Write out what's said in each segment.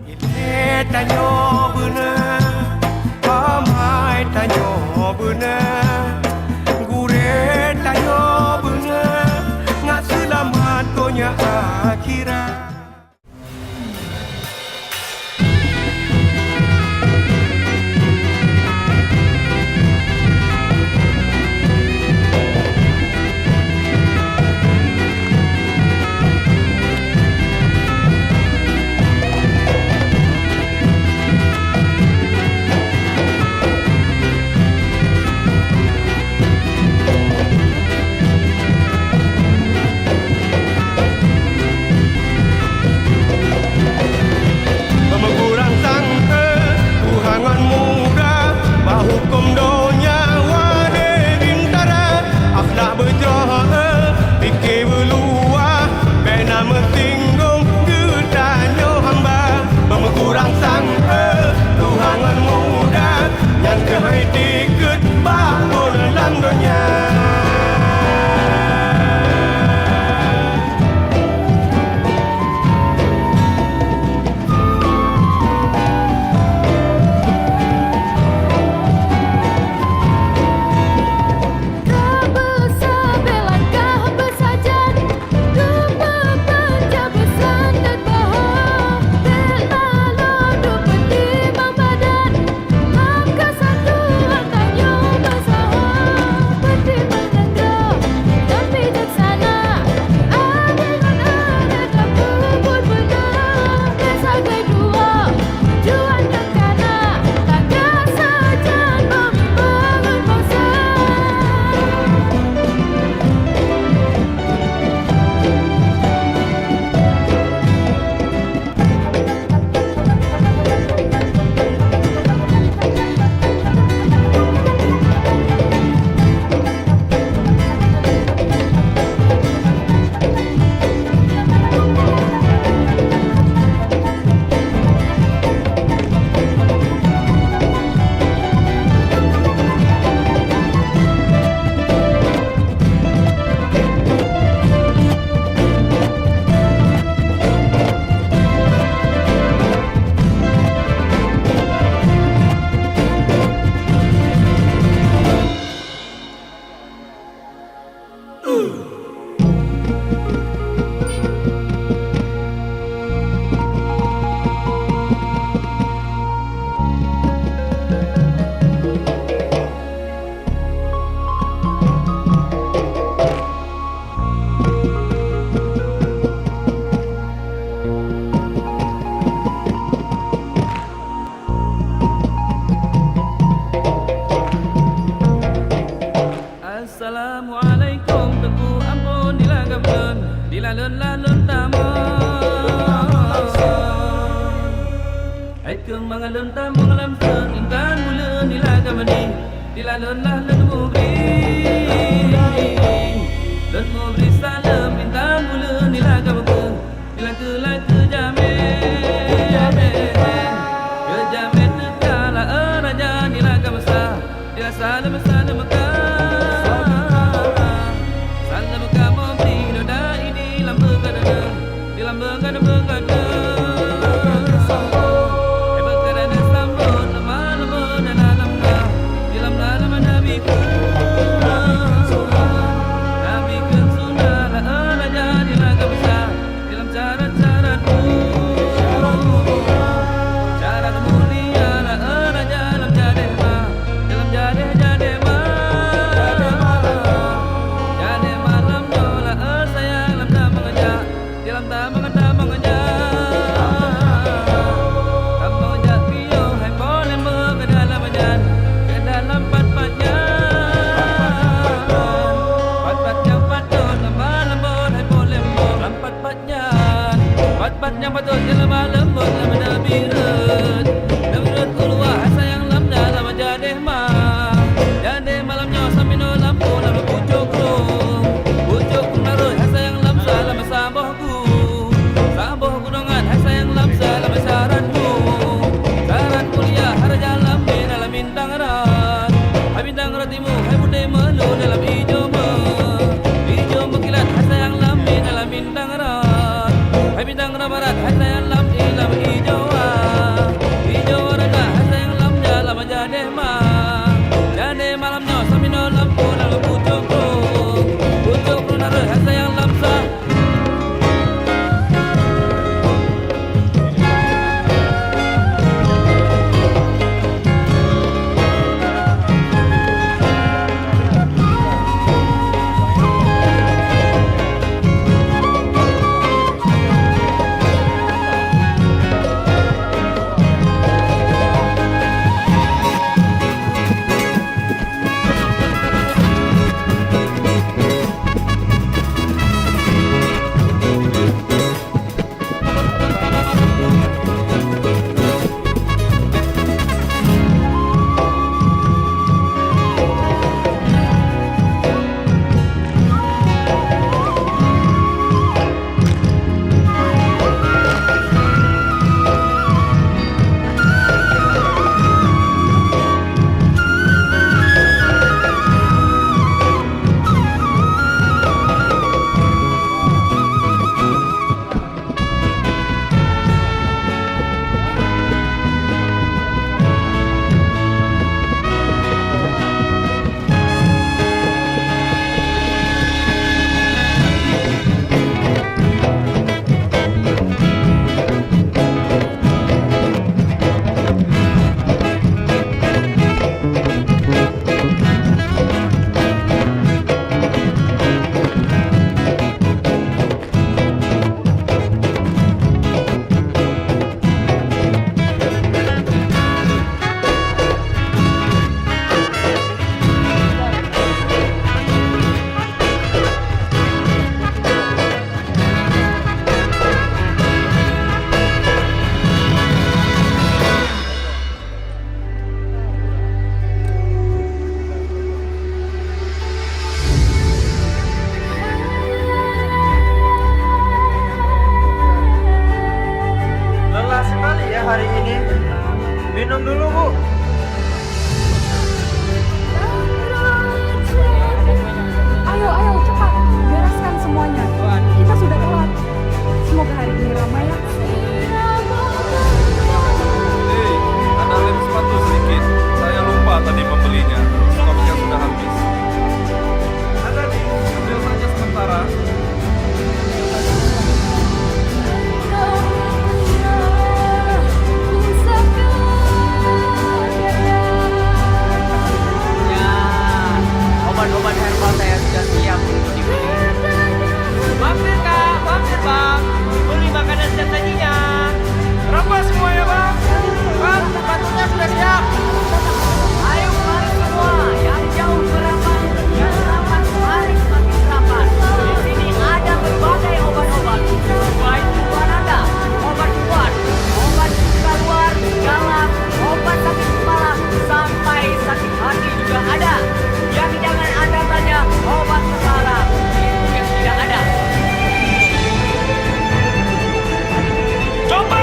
Ile tanyo bener, amai tanyo bener, gure tanyo bener, ngat selamat konya akhirat. Assalamualaikum tepu ampun dilagapkeun dilalun-lalun tamu Aikeun mangalun tamu ngalamkeun intan buleun dilagapani dilalun-lalun mubri Lun mubri salam intan buleun dilagapkeun dilang ke jamet ke jamet kala raja dilagapsa dilasalam salam ka Nabi hari ini? Minum dulu, Bu. Ayo, cepat. Bereskan semuanya. Kita sudah telat. Semoga hari ini ramai ya. Hei, ada lem sepatu sedikit. Saya lupa tadi membelinya. Stoknya sudah habis. Ada nih, ambil saja sementara. Obat-obat herbal saya sudah siap untuk dibeli. Mampir kak, mampir bang. Beli makanan sesajinya. Berapa semuanya bang? Bang, sepatunya sudah siap. Ayo mari semua, yang jauh berapat, yang rapat mari semakin rapat. Di sini ada berbagai obat-obat. Baik tujuan Anda, obat kuat, obat luka luar, dalam, obat sakit kepala, sampai sakit hati juga ada. Yang jangan Anda tanya, obat terlarang, itu yang tidak ada. Coba!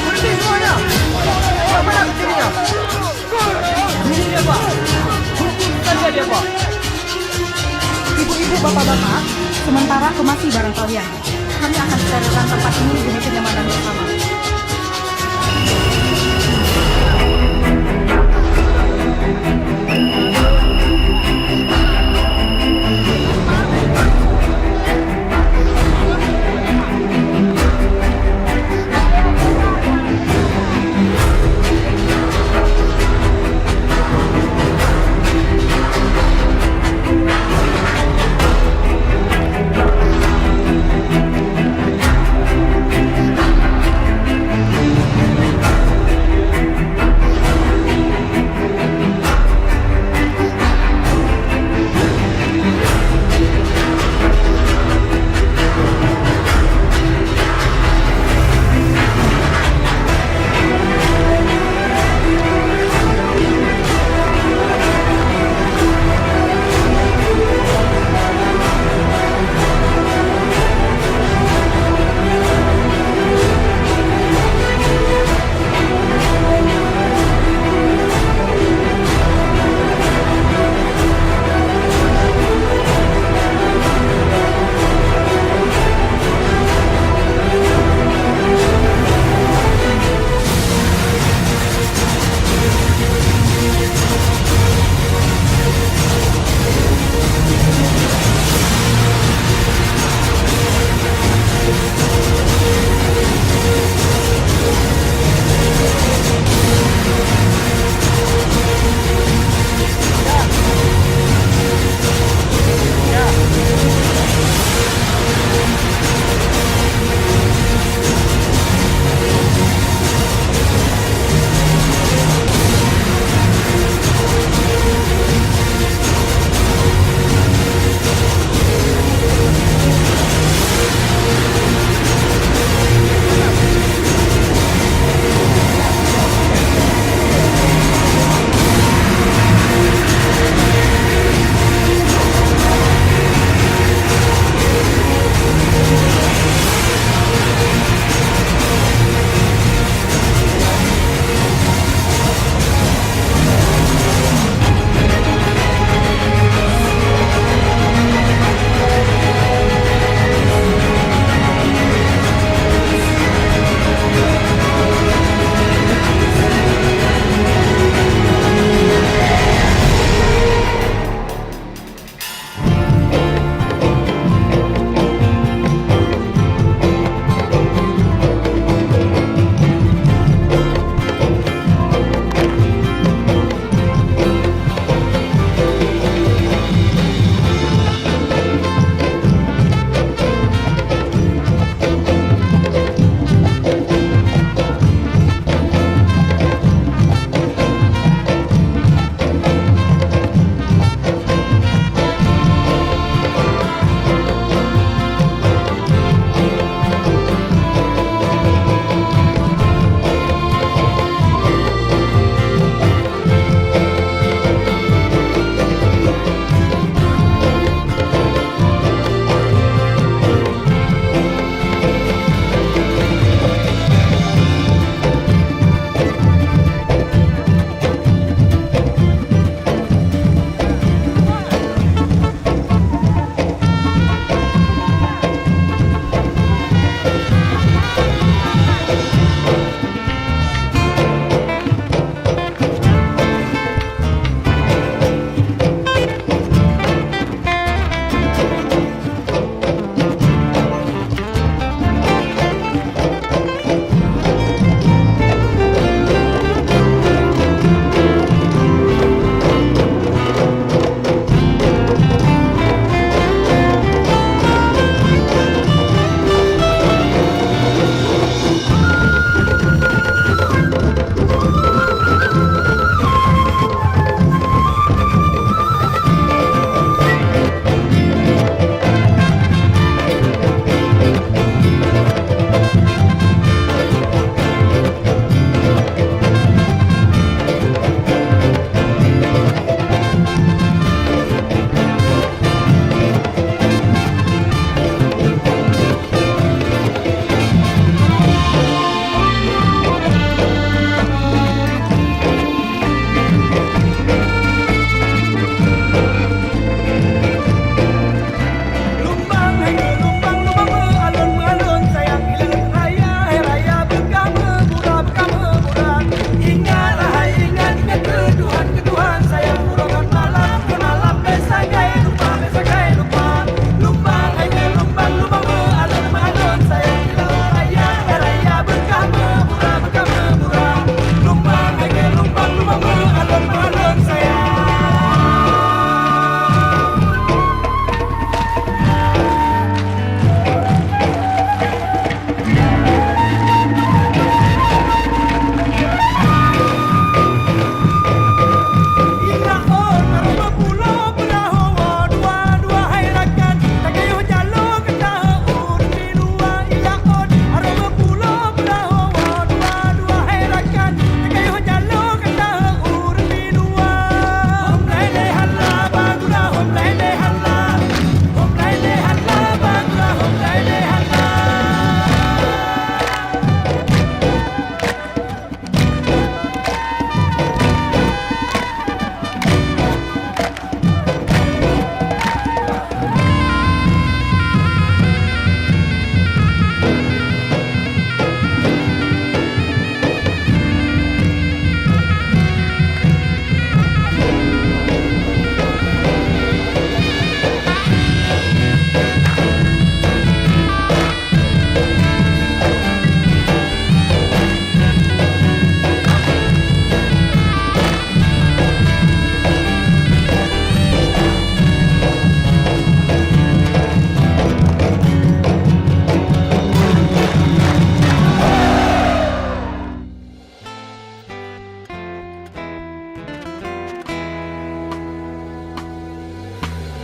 Berhenti semuanya. Yang mana berdirinya? Ini dia, Pak. Hukum saja dia, Pak. Ibu-ibu, bapak-bapak, sementara kemasi barang kalian. Kami akan sterilkan tempat ini demi kenyamanan bersama.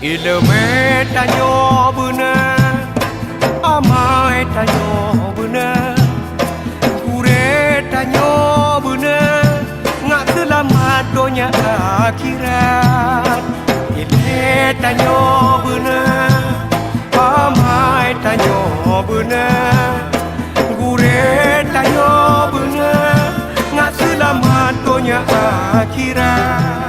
Ilme tanyo bener, amai tanyo bener, kure tanyo bener, ngak selamat dunia akhirat. Ilme tanyo bener, amai tanyo bener, kure tanyo bener, ngak selamat dunia akhirat.